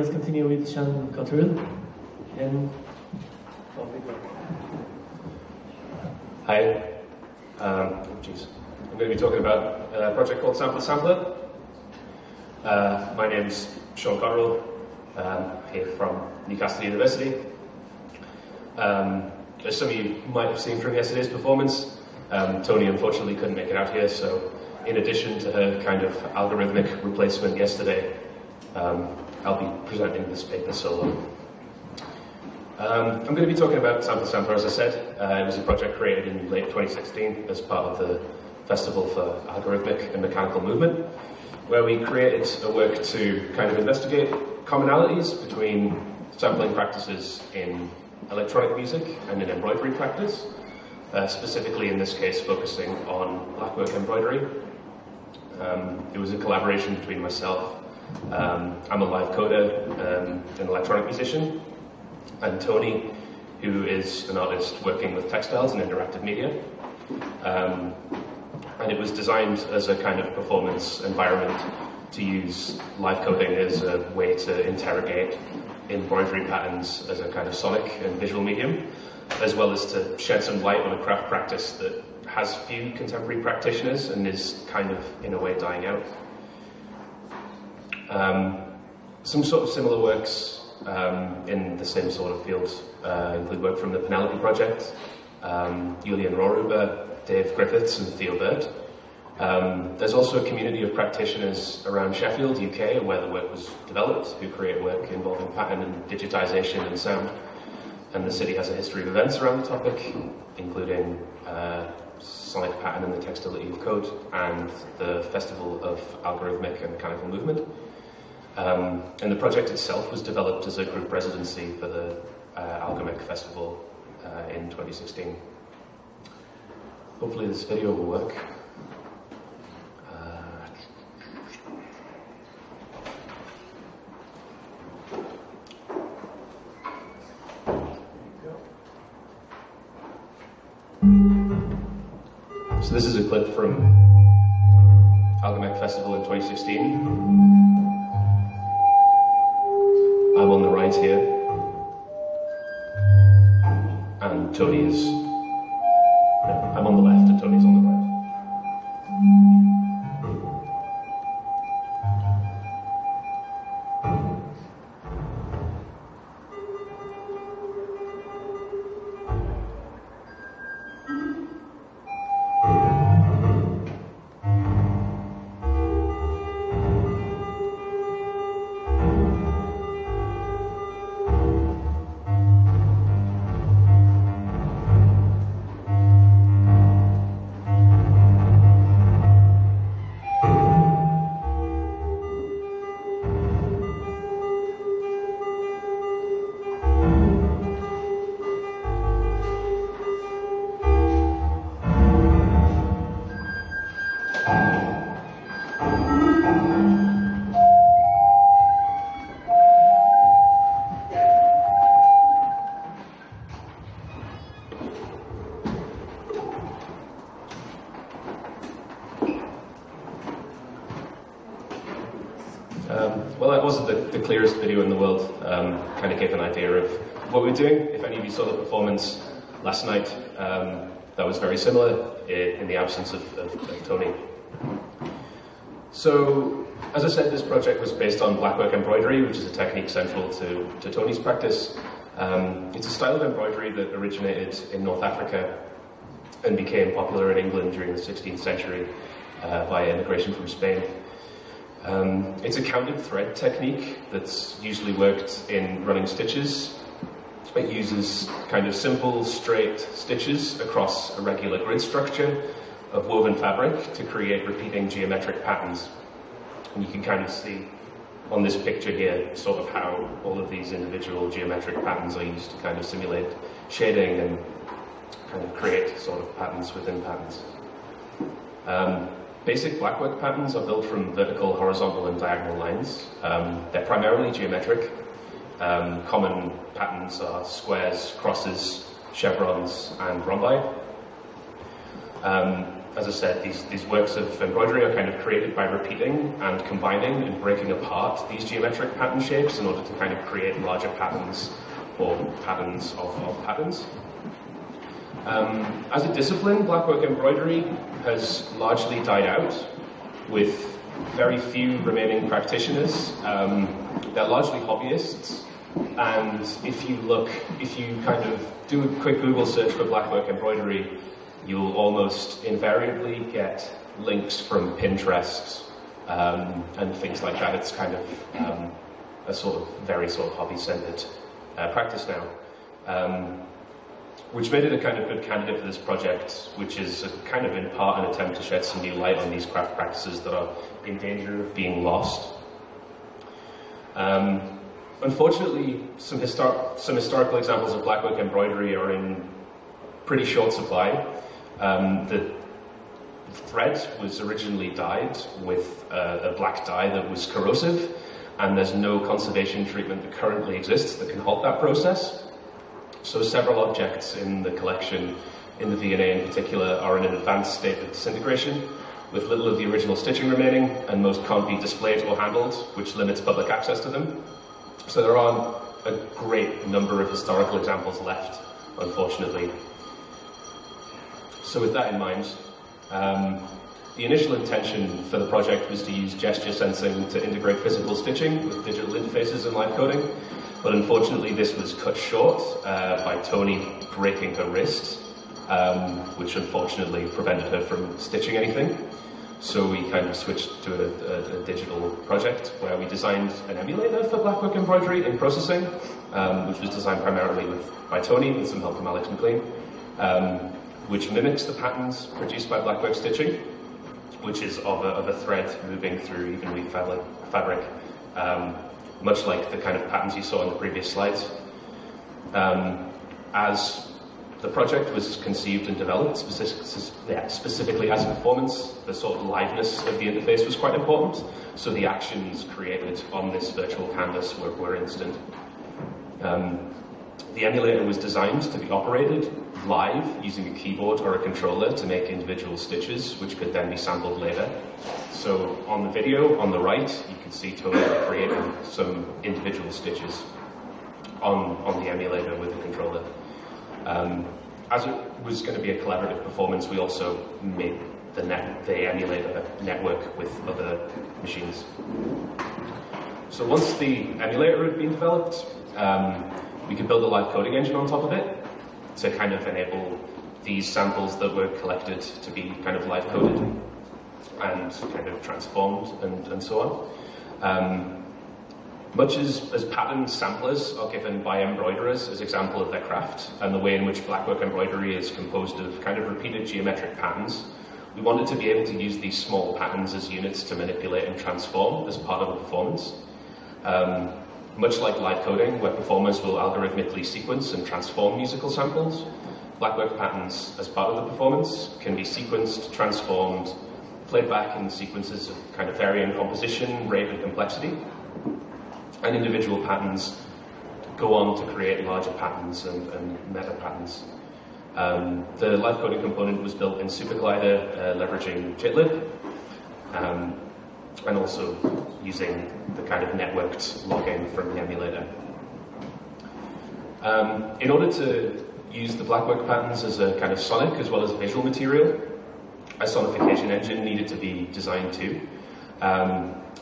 let's continue with Shawn and Cotteril. And hi. I'm going to be talking about a project called Sample Sampler. My name's Shawn Cotteril, here from Newcastle University. As some of you might have seen from yesterday's performance, Tony unfortunately couldn't make it out here, so in addition to her kind of algorithmic replacement yesterday, I'll be presenting this paper solo. I'm going to be talking about Sample Sampler, as I said. It was a project created in late 2016 as part of the Festival for Algorithmic and Mechanical Movement, where we created a work to kind of investigate commonalities between sampling practices in electronic music and in embroidery practice, specifically in this case focusing on Blackwork Embroidery. It was a collaboration between myself, I'm a live coder, an electronic musician, and Tony, who is an artist working with textiles and interactive media. And it was designed as a kind of performance environment to use live coding as a way to interrogate embroidery patterns as a kind of sonic and visual medium, as well as to shed some light on a craft practice that has few contemporary practitioners and is kind of, in a way, dying out. Some sort of similar works in the same sort of field include work from the Penelope Project, Julian Rohruber, Dave Griffiths and Theo Bird. There's also a community of practitioners around Sheffield, UK, where the work was developed, who create work involving pattern and digitization and sound. And the city has a history of events around the topic, including Sonic Pattern and the Textility of Code, and the Festival of Algorithmic and Mechanical Movement. And the project itself was developed as a group residency for the Algorithmic Festival in 2016. Hopefully this video will work. So this is a clip from Algorithmic Festival in 2016. I'm on the right here, and Tony is... I'm on the left and Tony's on the right. Well, that wasn't the clearest video in the world. Kind of gave an idea of what we were doing. If any of you saw the performance last night, that was very similar in the absence of Tony. So, as I said, this project was based on Blackwork Embroidery, which is a technique central to Tony's practice. It's a style of embroidery that originated in North Africa and became popular in England during the 16th century via immigration from Spain. It's a counted thread technique that's usually worked in running stitches. It uses kind of simple, straight stitches across a regular grid structure of woven fabric to create repeating geometric patterns. And you can kind of see on this picture here sort of how all of these individual geometric patterns are used to kind of simulate shading and kind of create sort of patterns within patterns. Basic blackwork patterns are built from vertical, horizontal, and diagonal lines. They're primarily geometric. Common patterns are squares, crosses, chevrons, and rhombi. as I said, these works of embroidery are kind of created by repeating and combining and breaking apart these geometric pattern shapes in order to kind of create larger patterns or patterns of patterns. As a discipline, Blackwork embroidery has largely died out, with very few remaining practitioners. They're largely hobbyists, and if you kind of do a quick Google search for Blackwork embroidery, you'll almost invariably get links from Pinterest and things like that. It's kind of a sort of very sort of hobby-centered practice now, which made it a kind of good candidate for this project, which is kind of in part an attempt to shed some new light on these craft practices that are in danger of being lost. Unfortunately, some historical examples of Blackwork embroidery are in pretty short supply. The thread was originally dyed with a black dye that was corrosive, and there's no conservation treatment that currently exists that can halt that process. So several objects in the collection, in the V&A in particular, are in an advanced state of disintegration, with little of the original stitching remaining, and most can't be displayed or handled, which limits public access to them. So there aren't a great number of historical examples left, unfortunately. So with that in mind, the initial intention for the project was to use gesture sensing to integrate physical stitching with digital interfaces and live coding, but unfortunately this was cut short by Tony breaking her wrist, which unfortunately prevented her from stitching anything. So we kind of switched to a digital project where we designed an emulator for Blackwork embroidery in processing, which was designed primarily by Tony with some help from Alex McLean. Which mimics the patterns produced by Blackwork stitching, which is of a thread moving through even weave fabric, much like the kind of patterns you saw in the previous slides. As the project was conceived and developed specifically as a performance, the sort of liveness of the interface was quite important, so the actions created on this virtual canvas were instant. The emulator was designed to be operated live using a keyboard or a controller to make individual stitches, which could then be sampled later. So on the video on the right, you can see Tony creating some individual stitches on the emulator with the controller. As it was going to be a collaborative performance, we also made the emulator network with other machines. So once the emulator had been developed, we could build a live coding engine on top of it to kind of enable these samples that were collected to be kind of live coded and kind of transformed and so on. Much as pattern samplers are given by embroiderers as example of their craft, and the way in which Blackwork embroidery is composed of kind of repeated geometric patterns, we wanted to be able to use these small patterns as units to manipulate and transform as part of a performance. Much like live coding, where performers will algorithmically sequence and transform musical samples, Blackwork patterns as part of the performance can be sequenced, transformed, played back in sequences of kind of varying composition, rate, and complexity. And individual patterns go on to create larger patterns and meta patterns. The live coding component was built in SuperGlider, leveraging JITlib, and also using the kind of networked logging from the emulator. In order to use the Blackwork patterns as a kind of sonic as well as a visual material, a sonification engine needed to be designed too.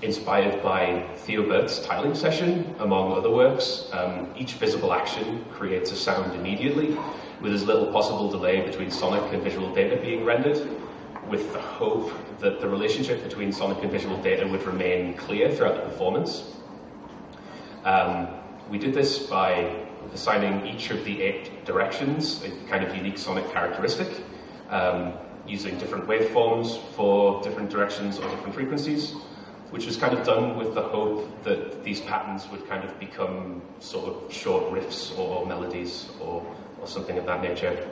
Inspired by Theo Burt's tiling session, among other works, each visible action creates a sound immediately, with as little possible delay between sonic and visual data being rendered, with the hope that the relationship between sonic and visual data would remain clear throughout the performance. We did this by assigning each of the 8 directions a kind of unique sonic characteristic, using different waveforms for different directions or different frequencies, which was kind of done with the hope that these patterns would kind of become sort of short riffs or melodies or something of that nature.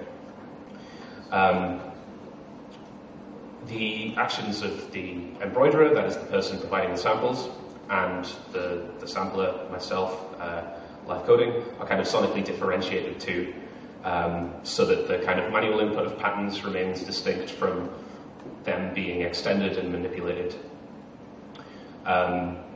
The actions of the embroiderer, that is the person providing the samples, and the sampler, myself, live coding, are kind of sonically differentiated too, so that the kind of manual input of patterns remains distinct from them being extended and manipulated.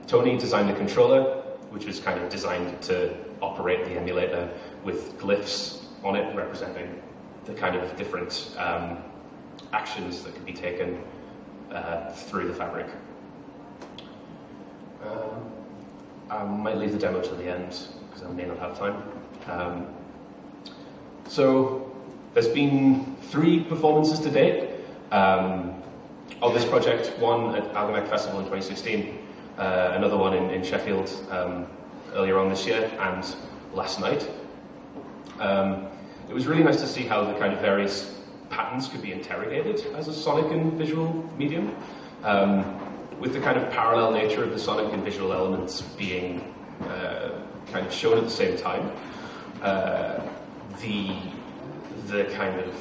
Tony designed a controller, which was kind of designed to operate the emulator with glyphs on it, representing the kind of different actions that could be taken through the fabric. I might leave the demo to the end, because I may not have time. So, there's been 3 performances to date of this project, one at Blackback Festival in 2016, another one in Sheffield earlier on this year, and last night. It was really nice to see how the kind of various patterns could be interrogated as a sonic and visual medium, with the kind of parallel nature of the sonic and visual elements being kind of shown at the same time. The kind of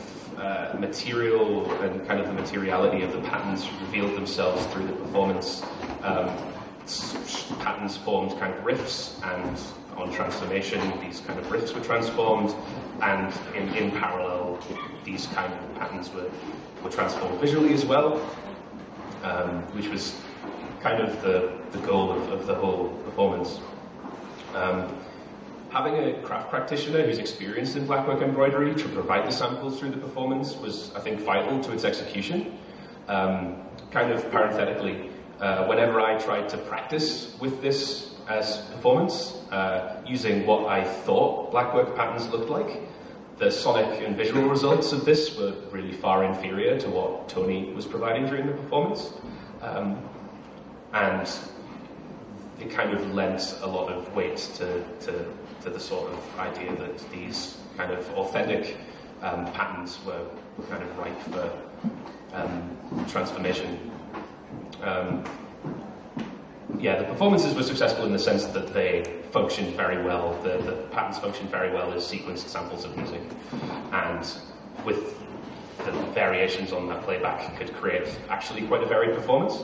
material and kind of the materiality of the patterns revealed themselves through the performance. Patterns formed kind of riffs, and on transformation these kind of riffs were transformed, and in parallel these kind of patterns were transformed visually as well, which was kind of the goal of the whole performance. Having a craft practitioner who's experienced in Blackwork embroidery to provide the samples through the performance was, I think, vital to its execution. Kind of parenthetically, whenever I tried to practice with this as performance, using what I thought Blackwork patterns looked like, the sonic and visual results of this were really far inferior to what Tony was providing during the performance. And it kind of lent a lot of weight to the sort of idea that these kind of authentic patterns were kind of ripe for transformation. Yeah, the performances were successful in the sense that they functioned very well. The patterns functioned very well as sequenced samples of music, and with the variations on that playback could create actually quite a varied performance.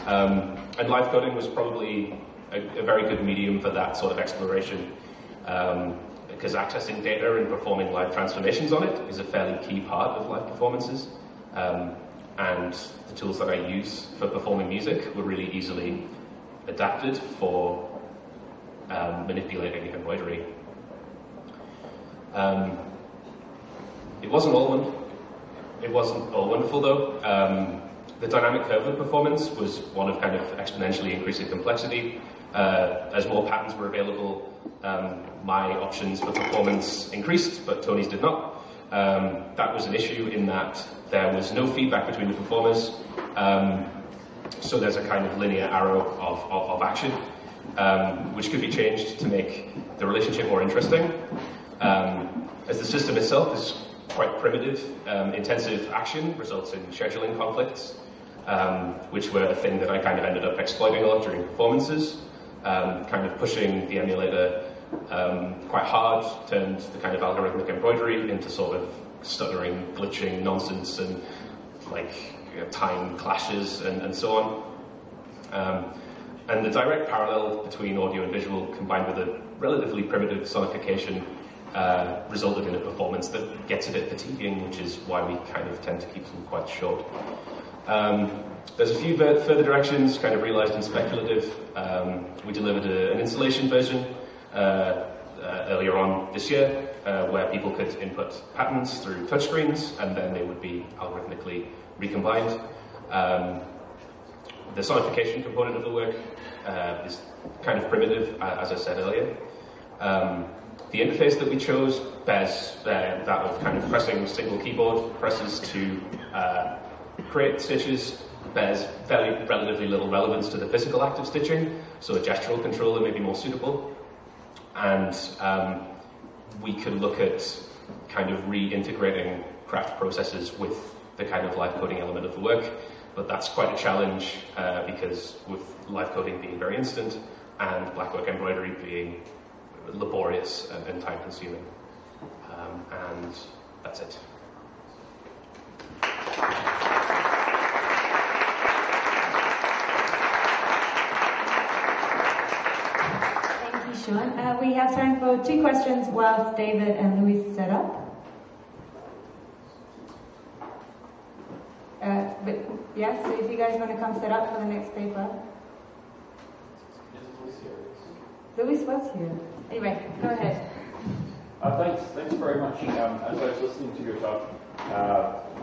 And live coding was probably a very good medium for that sort of exploration, because accessing data and performing live transformations on it is a fairly key part of live performances. And the tools that I use for performing music were really easily adapted for manipulating embroidery. It wasn't all wonderful though. The dynamic curve of performance was one of kind of exponentially increasing complexity. As more patterns were available, my options for performance increased, but Tony's did not. That was an issue in that there was no feedback between the performers, so there's a kind of linear arrow of action, which could be changed to make the relationship more interesting. As the system itself is quite primitive, intensive action results in scheduling conflicts, which were a thing that I kind of ended up exploiting a lot during performances, kind of pushing the emulator quite hard, turned the kind of algorithmic embroidery into sort of stuttering, glitching nonsense, and like time clashes and so on. And the direct parallel between audio and visual, combined with a relatively primitive sonification, resulted in a performance that gets a bit fatiguing, which is why we kind of tend to keep them quite short. There's a few further directions, kind of realized and speculative. We delivered an installation version earlier on this year, where people could input patterns through touchscreens, and then they would be algorithmically recombined. The sonification component of the work is kind of primitive, as I said earlier. The interface that we chose bears that of kind of pressing single keyboard presses to create stitches, bears relatively little relevance to the physical act of stitching, so a gestural controller may be more suitable. And we could look at kind of reintegrating craft processes with the kind of live coding element of the work, but that's quite a challenge because with live coding being very instant and Blackwork embroidery being laborious and time-consuming. And that's it. Thank you, Shawn. We have time for 2 questions whilst David and Louis set up. But Yes, so if you guys want to come set up for the next paper. Louis was here. Anyway, go ahead. Thanks very much. As I was listening to your talk,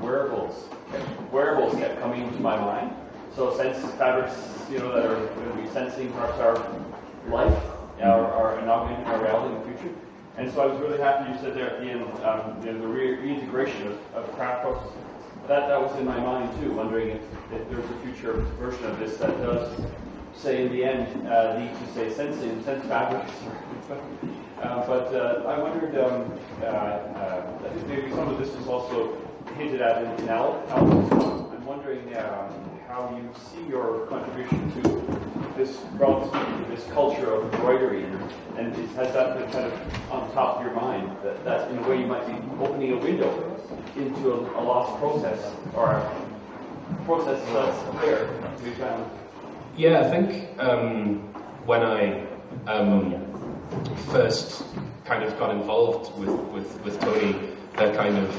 wearables kept coming to my mind. So sense fabrics, that are going to be sensing perhaps our life, our augmenting our reality in the future. And so I was really happy you said there at the end, the reintegration of craft processes. That was in my mind too, wondering if there's a future version of this that does, say in the end, need to say sense fabrics. But I wondered, I think maybe some of this was also hinted at in Al's talk. I'm wondering how you see your contribution to this, broadly speaking, this culture of embroidery, and has that been kind of on top of your mind, that in a way you might be opening a window into a lost process, or a process that's there to be found? Yeah, I think when I first kind of got involved with Tony, that kind of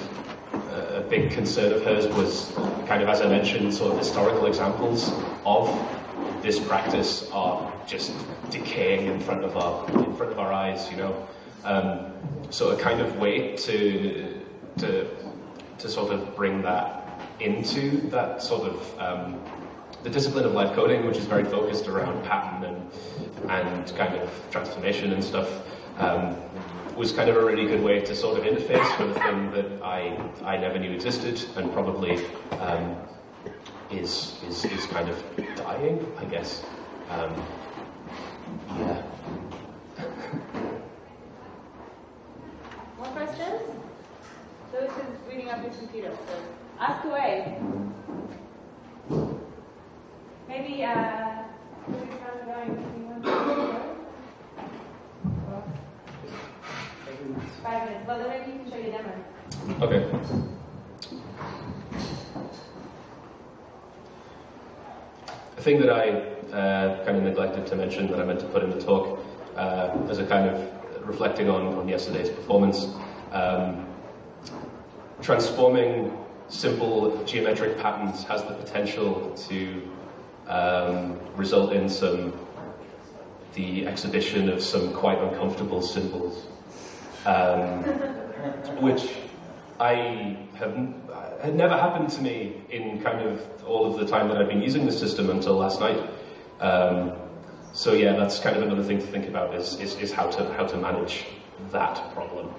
a big concern of hers was kind of, as I mentioned, sort of historical examples of this practice are just decaying in front of our eyes, So a kind of way to sort of bring that into that sort of the discipline of life coding, which is very focused around pattern and kind of transformation and stuff, was kind of a really good way to sort of interface with a thing that I never knew existed, and probably is kind of dying, I guess. Yeah. More questions? Lewis is reading up his computer, so ask away. Maybe, Louis, how's it going? 5 minutes. Well, then maybe you can show your demo. Okay. A thing that I kind of neglected to mention that I meant to put in the talk, as a kind of reflecting on yesterday's performance, transforming simple geometric patterns has the potential to result in the exhibition of some quite uncomfortable symbols, which had never happened to me in kind of all of the time that I've been using the system until last night. So yeah, that's kind of another thing to think about is how to manage that problem.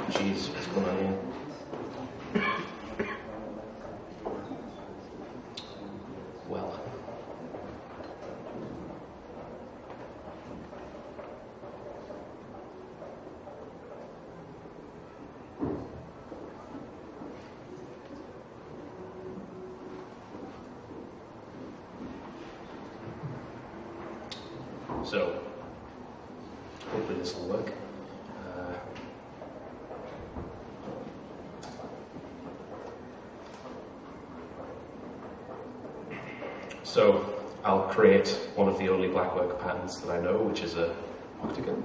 Jeez, what's going on here? Well. So, hopefully this will work. So I'll create one of the only Blackwork patterns that I know, which is a octagon.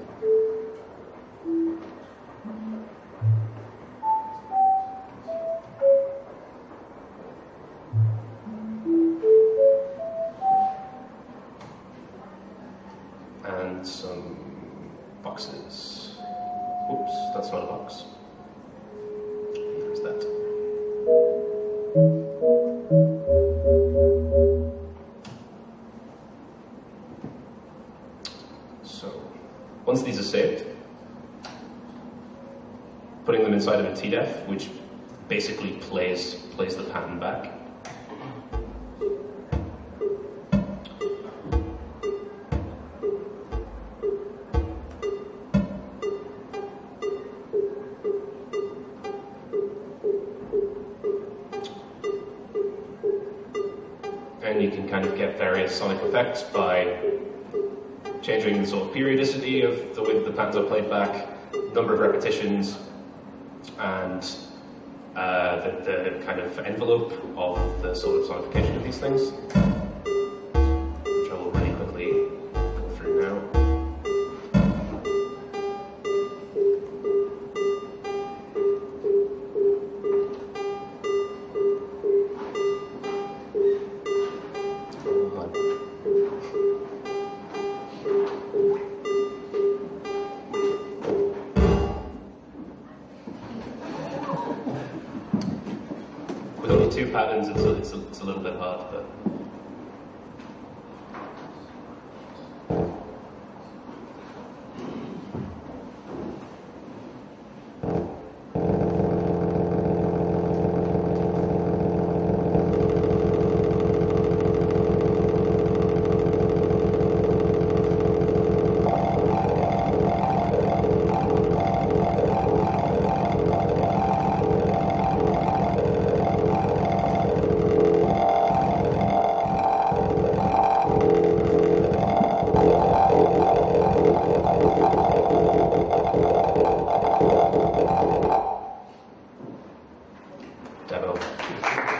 And some boxes. Oops, that's not a box. There's that. Once these are saved, putting them inside of a TDEF, which basically plays the pattern back. And you can kind of get various sonic effects by changing the sort of periodicity of the way that the patterns are played back, number of repetitions, and the kind of envelope of the sort of sonification of these things, which I will really quickly go through now. two patterns, it's a little bit hard, but. Demo.